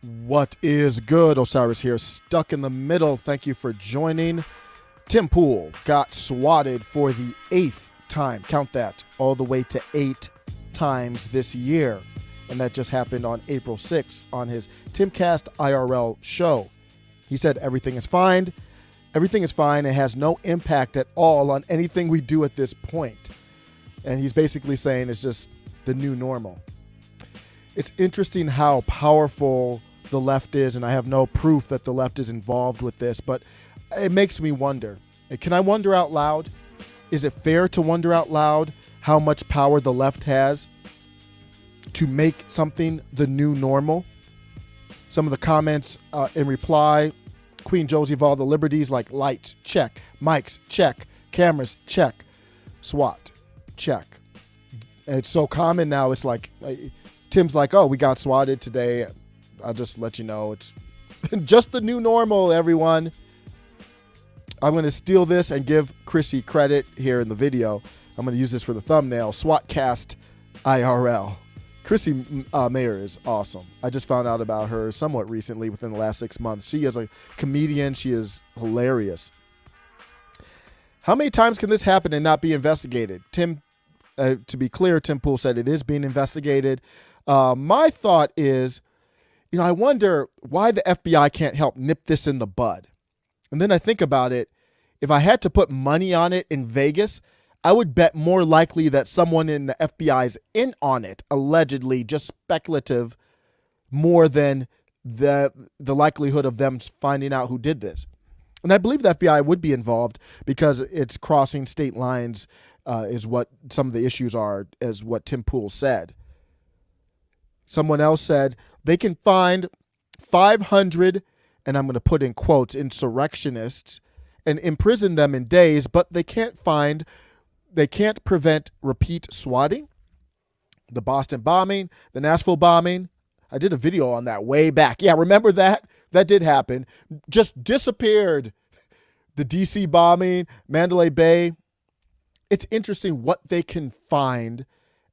What is good? Osiris here, stuck in the middle. Thank you for joining. Tim Pool got swatted for the 8th time. Count that, all the way to 8 times this year. And that just happened on April 6th on his Timcast IRL show. He said everything is fine. Everything is fine. It has no impact at all on anything we do at this point. And he's basically saying it's just the new normal. It's interesting how powerful the left is, and I have no proof that the left is involved with this, but it makes me wonder. Can I wonder out loud? Is it fair to wonder out loud how much power the left has to make something the new normal? Some of the comments in reply, Queen Josie of all the liberties, like lights, check, mics, check, cameras, check, SWAT, check. And it's so common now, it's like, Tim's like, oh, we got swatted today. I'll just let you know it's just the new normal, everyone. I'm going to steal this and give Chrissy credit here in the video. I'm going to use this for the thumbnail. SWATcast IRL. Chrissy Mayer is awesome. I just found out about her somewhat recently within the last 6 months. She is a comedian. She is hilarious. How many times can this happen and not be investigated? Tim, to be clear, Tim Pool said it is being investigated. My thought is, I wonder why the FBI can't help nip this in the bud. And then I think about it. If I had to put money on it in Vegas, I would bet more likely that someone in the FBI is in on it, allegedly, just speculative, more than the likelihood of them finding out who did this. And I believe the FBI would be involved because it's crossing state lines, is what some of the issues are, as what Tim Pool said. Someone else said they can find 500, and I'm going to put in quotes, insurrectionists and imprison them in days, but they can't prevent repeat swatting. The Boston bombing, the Nashville bombing. I did a video on that way back. Yeah, remember that? That did happen. Just disappeared. The DC bombing, Mandalay Bay. It's interesting what they can find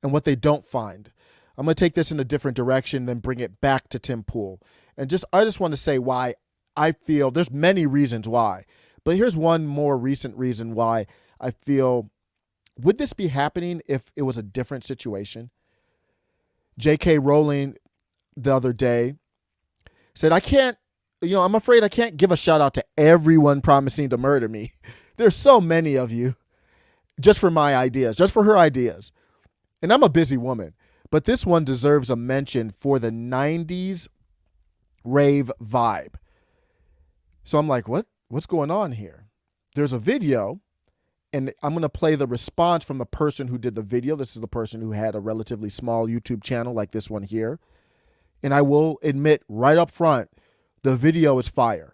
and what they don't find. I'm going to take this in a different direction, then bring it back to Tim Pool. And I just want to say why I feel there's many reasons why. But here's one more recent reason why I feel, would this be happening if it was a different situation? J.K. Rowling the other day said, I'm afraid I can't give a shout out to everyone promising to murder me. There's so many of you just for my ideas, just for her ideas. And I'm a busy woman. But this one deserves a mention for the 90s rave vibe. So I'm like, what's going on here? There's a video, and I'm going to play the response from the person who did the video. This is the person who had a relatively small YouTube channel like this one here. And I will admit right up front, the video is fire.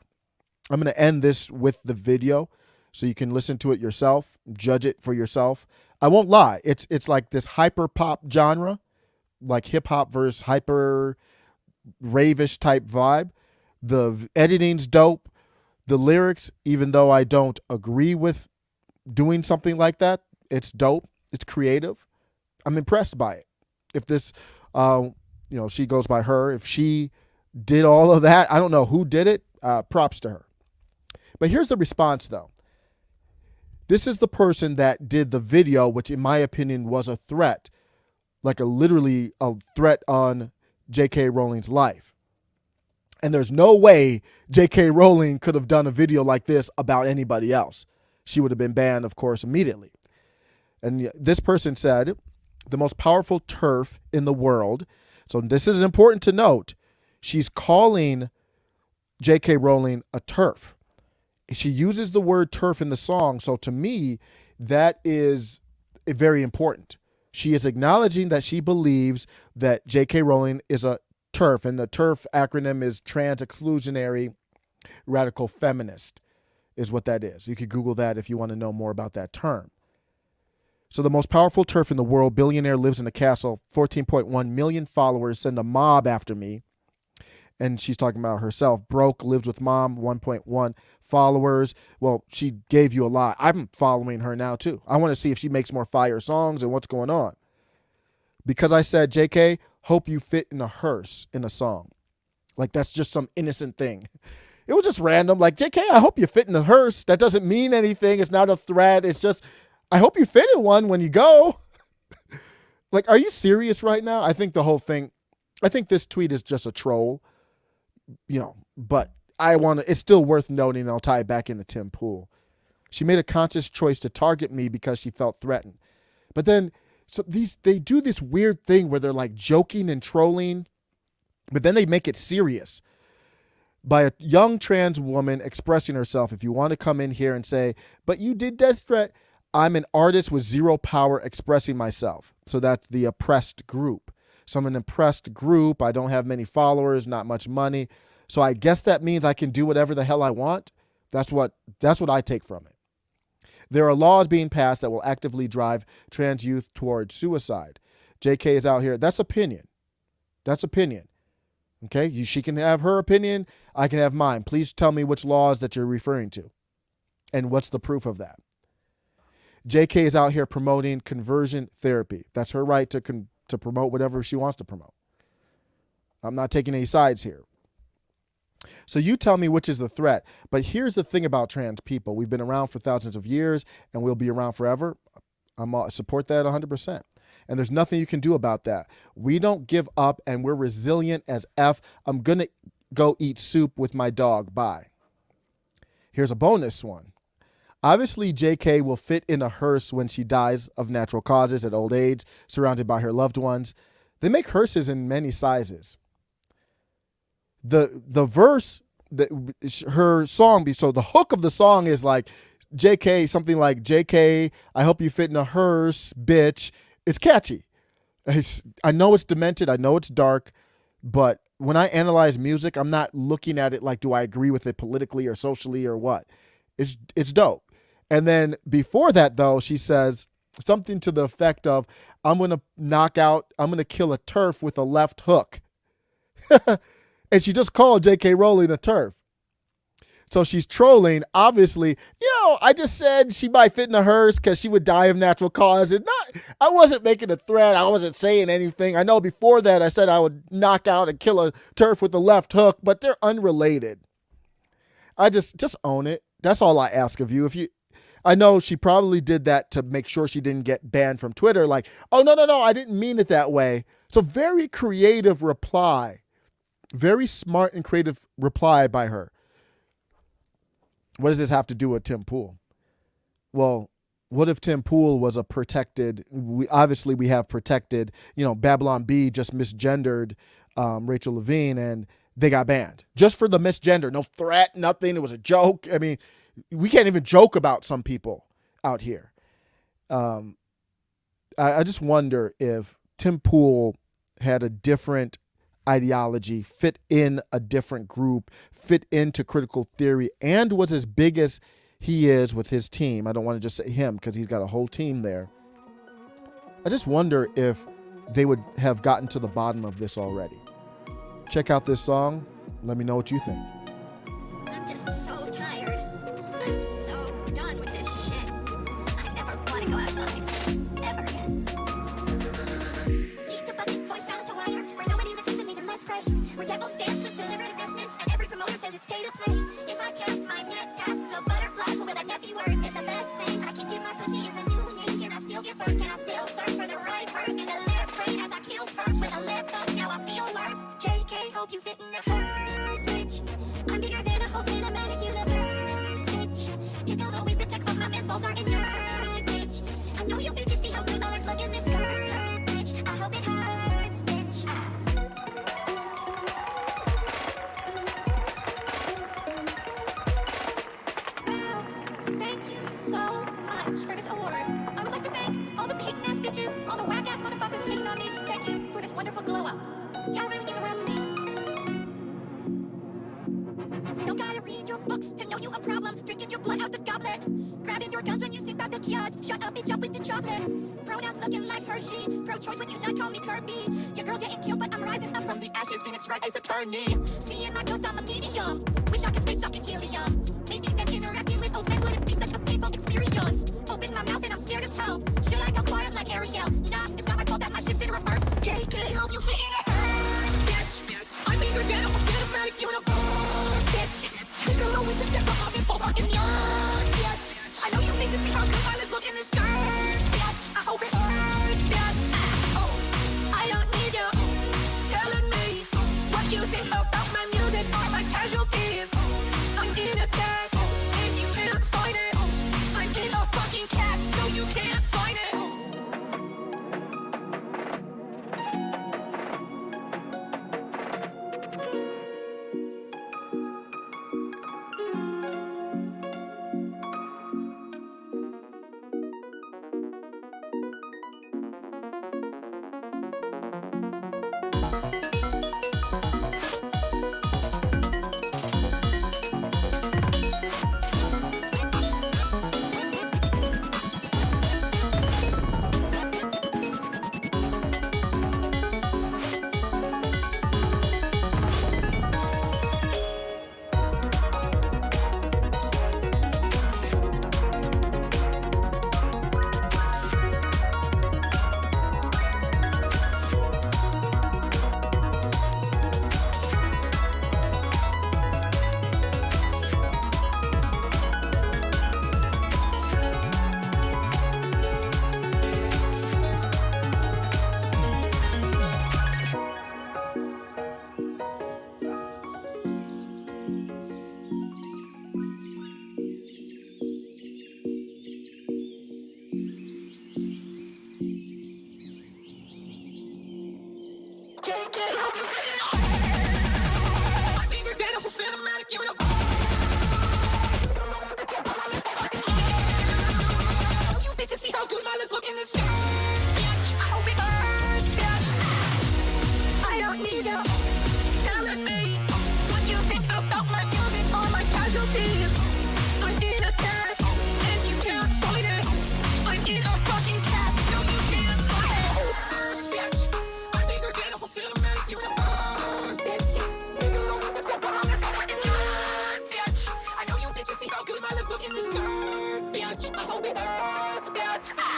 I'm going to end this with the video so you can listen to it yourself, judge it for yourself. I won't lie. It's like this hyper pop genre, like hip hop versus hyper ravish type vibe. The editing's dope. The lyrics, even though I don't agree with doing something like that, it's dope. It's creative. I'm impressed by it. If this, she goes by her. If she did all of that, I don't know who did it. Props to her. But here's the response, though. This is the person that did the video, which in my opinion was a threat. Like literally a threat on J.K. Rowling's life. And there's no way J.K. Rowling could have done a video like this about anybody else. She would have been banned, of course, immediately. And this person said, the most powerful TERF in the world. So this is important to note. She's calling J.K. Rowling a TERF. She uses the word TERF in the song. So to me, that is very important. She is acknowledging that she believes that J.K. Rowling is a TERF, and the TERF acronym is Trans Exclusionary Radical Feminist, is what that is. You could Google that if you want to know more about that term. So the most powerful TERF in the world, billionaire, lives in a castle, 14.1 million followers, send a mob after me. And she's talking about herself. Broke, lives with mom, 1.1 followers. Well, she gave you a lot. I'm following her now, too. I want to see if she makes more fire songs and what's going on. Because I said, JK, hope you fit in a hearse in a song. Like that's just some innocent thing. It was just random. Like, JK, I hope you fit in a hearse. That doesn't mean anything. It's not a threat. It's just, I hope you fit in one when you go. Like, are you serious right now? I think the whole thing, I think this tweet is just a troll, but it's still worth noting, and I'll tie it back into Tim Pool. She made a conscious choice to target me because she felt threatened. But then, they do this weird thing where they're like joking and trolling, but then they make it serious. By a young trans woman expressing herself. If you want to come in here and say, but you did death threat, I'm an artist with zero power expressing myself. So that's the oppressed group. So I'm an oppressed group. I don't have many followers, not much money. So I guess that means I can do whatever the hell I want. That's what I take from it. There are laws being passed that will actively drive trans youth towards suicide. JK is out here. That's opinion. That's opinion. Okay, she can have her opinion. I can have mine. Please tell me which laws that you're referring to and what's the proof of that. JK is out here promoting conversion therapy. That's her right to promote whatever she wants to promote. I'm not taking any sides here. So you tell me which is the threat. But here's the thing about trans people. We've been around for thousands of years and we'll be around forever. I support that 100%. And there's nothing you can do about that. We don't give up and we're resilient as F. I'm going to go eat soup with my dog. Bye. Here's a bonus one. Obviously, JK will fit in a hearse when she dies of natural causes at old age, surrounded by her loved ones. They make hearses in many sizes. The verse, her song, so the hook of the song is like, JK, something like, JK, I hope you fit in a hearse, bitch. It's catchy. I know it's demented. I know it's dark. But when I analyze music, I'm not looking at it like, do I agree with it politically or socially or what? It's dope. And then before that, though, she says something to the effect of, I'm going to kill a turf with a left hook. And she just called J.K. Rowling a turf. So she's trolling. Obviously, I just said she might fit in a hearse because she would die of natural causes. I wasn't making a threat. I wasn't saying anything. I know before that I said I would knock out and kill a turf with a left hook, but they're unrelated. I just own it. That's all I ask of you. I know she probably did that to make sure she didn't get banned from Twitter. Like, oh, no, I didn't mean it that way. So very creative reply. Very smart and creative reply by her. What does this have to do with Tim Pool? Well, what if Tim Pool was a protected, we have protected, Babylon Bee just misgendered Rachel Levine and they got banned just for the misgender. No threat, nothing. It was a joke. I mean, we can't even joke about some people out here. I just wonder if Tim Pool had a different ideology, fit in a different group, fit into critical theory, and was as big as he is with his team. I don't want to just say him because he's got a whole team there. I just wonder if they would have gotten to the bottom of this already. Check out this song. Let me know what you think. I'm just so tired. I'm so done with this shit. I never want to go outside. Ever again. Beat to bucket, voice found to wire. Where nobody listens and even less pray. Where devils dance with deliberate investments and every promoter says it's pay to play. If I cast my net past the butterflies, what would that net be worth? If the best thing I can give my pussy is a new name, can I still get birth? Can I still search for the right person in a left brain as I kill Turks with a left hook? Now I feel worse. JK, hope you fit in the hearse, bitch. I'm bigger than a whole cinematic universe, bitch. You know that we protect, but my man's balls are in your bitch. I know you bitches see how good my legs look in this skirt, bitch. I hope it hurts, bitch. Wow, thank you so much for this award. I would like to thank all the pig ass bitches, all the whack ass motherfuckers hating on me. Thank you for this wonderful glow up. Y'all really give around to me. Don't gotta read your books to know you a problem. Drinking your blood out the goblet. Grabbing your guns when you think about the kids. Shut up, bitch, up with the chocolate. Pronouns looking like Hershey. Pro-choice when you not call me Kirby. Your girl getting killed, but I'm rising up from the ashes. Phoenix right as attorney. Seeing my ghost, I'm a medium. Wish I could stay stuck in helium. Maybe then interacting with old men wouldn't be such a painful experience. Open my mouth and I'm scared as hell. Should I go quiet like Ariel? Nah, it's not my fault that my shit's in reverse. JK, hope you fit in a hearse, bitch. I'm bigger than a cinematic universe, bitch. Leave alone with the tip of my impulse in your bitch. I know you need to see how good my lips look in this skirt, bitch. I hope it hurts, bitch. Oh, I don't need you telling me what you think about my music or my casualties. I'm in a test, and you can't sign it. I'm in a fucking cast, no you can't sign it. Can't get over it. I'm bigger than a whole cinematic universe. You bitches see how good my lips look in this skirt, bitch. I hope it hurts, bitch. I don't need you telling me what you think about my music or my casualties. I'm in a test, and you can't sign it. I'm in a fucking cast, no you can't sign it. Bitch, I'm bigger than a whole cinematic universe, bitch. Take a look at the top of my bitch. I know you bitches see how good my lips look in this skirt, bitch. I hope it hurts, bitch.